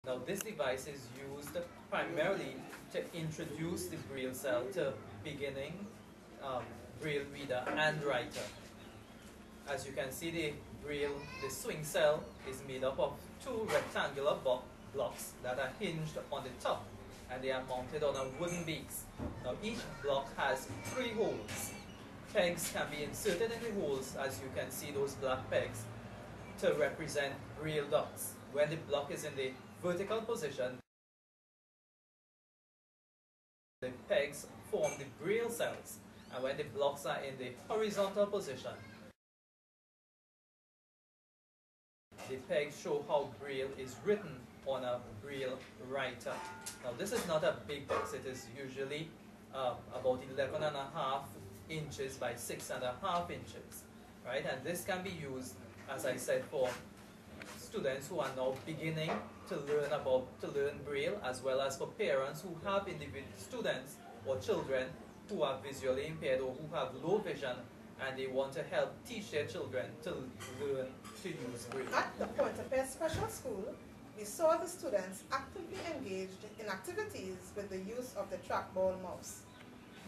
Now this device is used primarily to introduce the Braille cell to beginning Braille reader and writer. As you can see, the swing cell is made up of two rectangular blocks that are hinged on the top, and they are mounted on a wooden base. Now each block has 3 holes. Pegs can be inserted in the holes, as you can see those black pegs, to represent Braille dots. When the block is in the vertical position, the pegs form the Braille cells, and when the blocks are in the horizontal position, the pegs show how Braille is written on a Braille writer. Now this is not a big box, it is usually about 11.5 inches by 6.5 inches, right? And this can be used, as I said, for students who are now beginning to learn Braille, as well as for parents who have individual students or children who are visually impaired or who have low vision, and they want to help teach their children to learn to use Braille. At the Pointe Special School, we saw the students actively engaged in activities with the use of the Trackball mouse.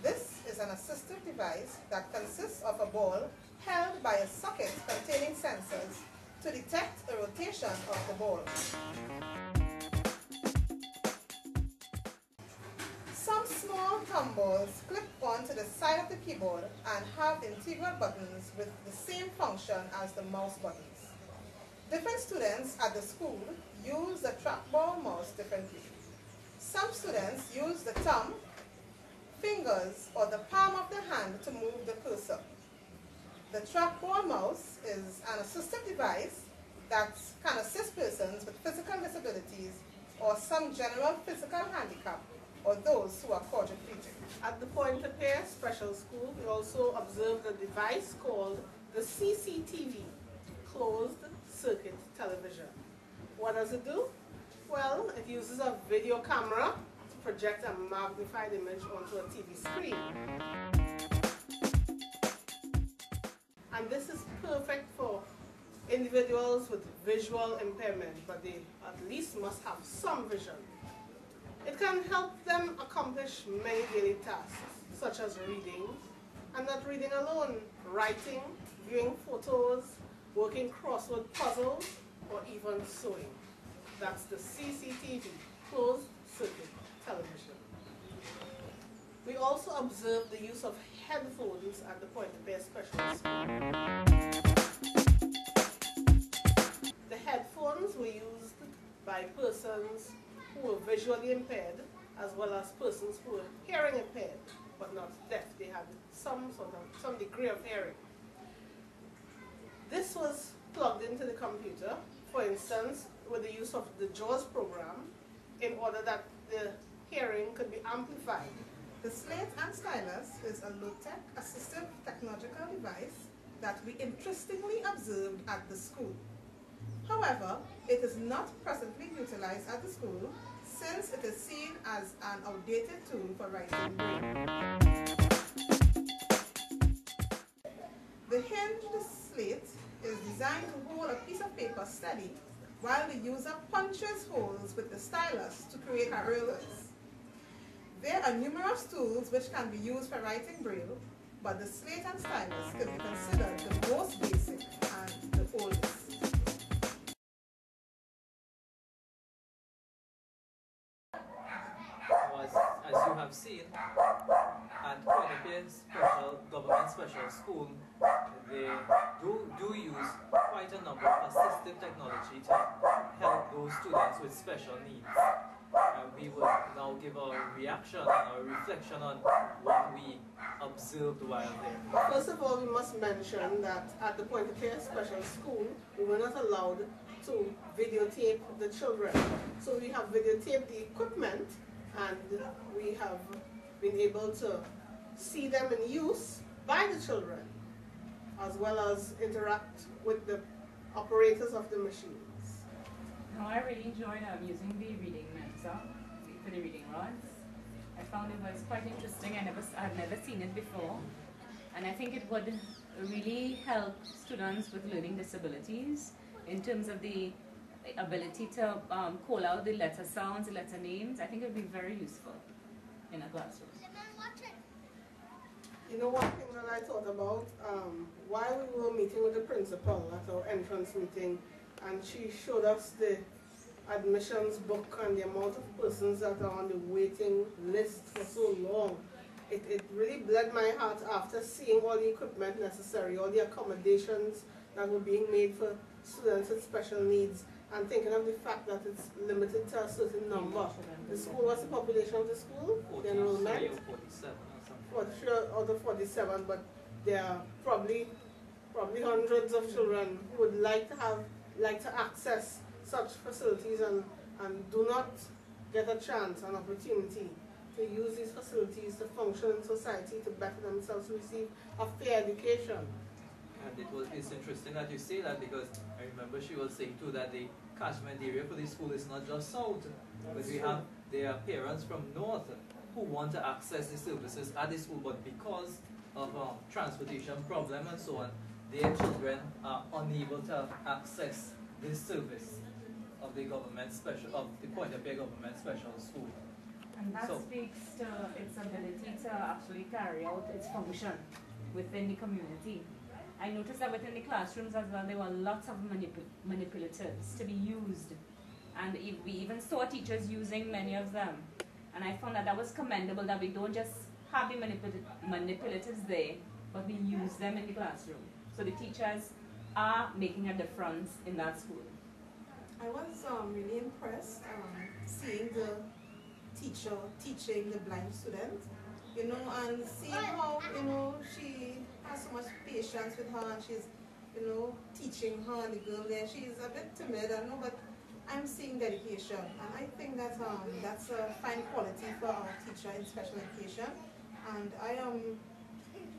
This is an assistive device that consists of a ball held by a socket containing sensors to detect a rotation of the ball. Some small thumb balls clip onto the side of the keyboard and have integral buttons with the same function as the mouse buttons. Different students at the school use the Trackball mouse differently. Some students use the thumb, fingers, or the palm of the hand to move the cursor. The Trackball mouse is an assistive device that can assist persons with physical disabilities or some general physical handicap, or those who are quadriplegic. At the Pointe Special School, we also observed a device called the CCTV, Closed Circuit Television. What does it do? Well, it uses a video camera to project a magnified image onto a TV screen. And this is perfect for individuals with visual impairment, but they at least must have some vision. It can help them accomplish many daily tasks, such as reading, and not reading alone, writing, viewing photos, working crossword puzzles, or even sewing. That's the CCTV, Closed Circuit Television. We also observed the use of headphones at the Pointe Special School. The headphones were used by persons who were visually impaired, as well as persons who were hearing impaired, but not deaf. They had some degree of hearing. This was plugged into the computer, for instance, with the use of the JAWS program, in order that the hearing could be amplified. The slate and stylus is a low-tech assistive technological device that we interestingly observed at the school. However, it is not presently utilized at the school since it is seen as an outdated tool for writing Braille. The hinged slate is designed to hold a piece of paper steady while the user punches holes with the stylus to create rulers. There are numerous tools which can be used for writing Braille, but the slate and stylus can be considered the most basic and the oldest. As you have seen, at Pointe Government Special School, they do use quite a number of assistive technology to help those students with special needs. We will now give a reaction and a reflection on what we observed while there. First of all, we must mention that at the Pointe Special School, we were not allowed to videotape the children. So we have videotaped the equipment, and we have been able to see them in use by the children, as well as interact with the operators of the machines. No, I really enjoyed using the reading mentor for the reading rods. I found it was quite interesting. I've never seen it before, and I think it would really help students with learning disabilities in terms of the ability to call out the letter sounds, the letter names, I think it would be very useful in a classroom. You know, one thing that I thought about, while we were meeting with the principal at our entrance meeting, and she showed us the admissions book and the amount of persons that are on the waiting list for so long. It really bled my heart after seeing all the equipment necessary, all the accommodations that were being made for students with special needs, and thinking of the fact that it's limited to a certain number. The school, what's the population of the school? The enrollment? 47 or something. 43 out of 47, but there are probably hundreds of children who would like to access such facilities and do not get a chance, an opportunity to use these facilities to function in society, to better themselves, to receive a fair education. And it's interesting that you say that, because I remember she was saying too that the catchment area for the school is not just south, but there are parents from north who want to access the services at the school, but because of transportation problem and so on, their children are unable to access this service of the Pointe government special school. And that speaks to its ability to actually carry out its function within the community. I noticed that within the classrooms as well, there were lots of manipulatives to be used. And we even saw teachers using many of them. And I found that was commendable, that we don't just have the manipulatives there, but we use them in the classroom. So the teachers are making a difference in that school. I was really impressed seeing the teacher teaching the blind student, and seeing how, she has so much patience with her, and she's, teaching her, and the girl there, she's a bit timid, I know, but I'm seeing dedication, and I think that that's a fine quality for our teacher in special education, and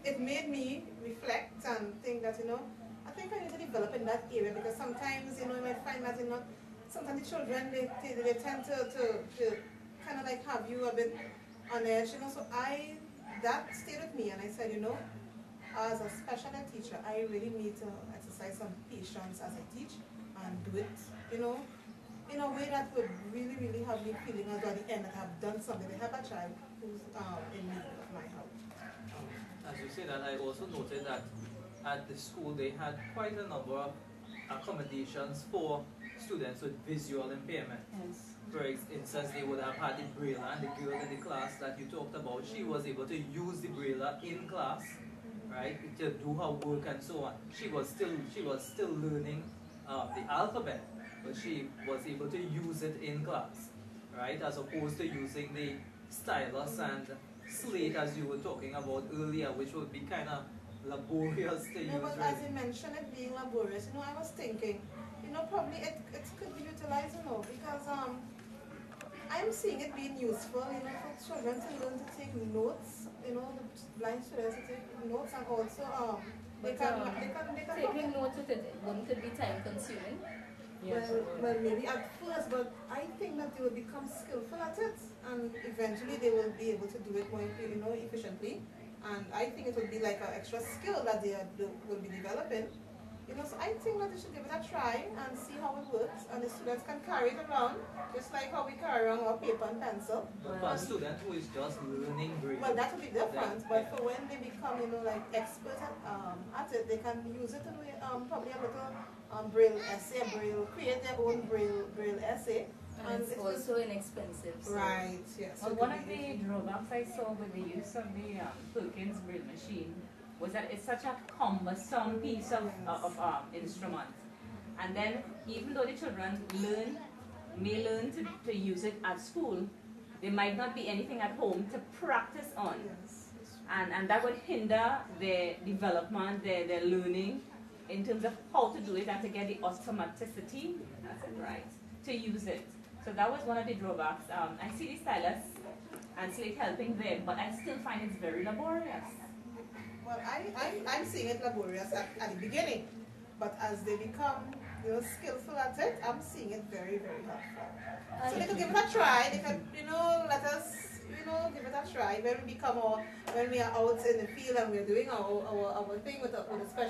it made me reflect and think that, I think I need to develop in that area, because sometimes, you might find that, sometimes the children, they tend to kind of like have you a bit on edge, so that stayed with me, and I said, as a special ed teacher, I really need to exercise some patience as I teach, and do it, in a way that would really, really have me feeling as though at the end that I've done something to help a child who's in need of my help. As you say that, I also noted that at the school they had quite a number of accommodations for students with visual impairment. Yes. For instance, they would have had the braille, and the girl in the class that you talked about, she was able to use the braille in class, right, to do her work and so on. She was still learning the alphabet, but she was able to use it in class, right, as opposed to using the stylus and slate as you were talking about earlier, which would be kind of laborious to use. No, but as you mentioned it being laborious, I was thinking, probably it could be utilized, because I'm seeing it being useful, for children to learn to take notes, the blind students to take notes, and also they can taking notes with it, wouldn't it be time consuming? Yes. Well, maybe at first, but I think that they will become skillful at it, and eventually they will be able to do it more, efficiently. And I think it will be like an extra skill that they will be developing. So I think that they should give it a try and see how it works, and the students can carry it around, just like how we carry around our paper and pencil. But for a student who is just learning braille, well, that will be different. But for when they become, like experts at it, they can use it in probably a little braille essay, create their own braille essay. And it's also inexpensive. So. Right, yes. Well, one of the drawbacks I saw with the use of the Perkins braille machine was that it's such a cumbersome piece of instrument. And then, even though the children may learn to use it at school, there might not be anything at home to practice on. Yes. And that would hinder their development, their learning, in terms of how to do it and to get the automaticity, that's it, right, to use it. So that was one of the drawbacks. I see the stylus and slate helping there, but I still find it's very laborious. Well, I'm seeing it laborious at the beginning, but as they become skillful at it, I'm seeing it very, very helpful. So they could give it a try. They could, let us, give it a try when we are out in the field and we're doing our thing with a special.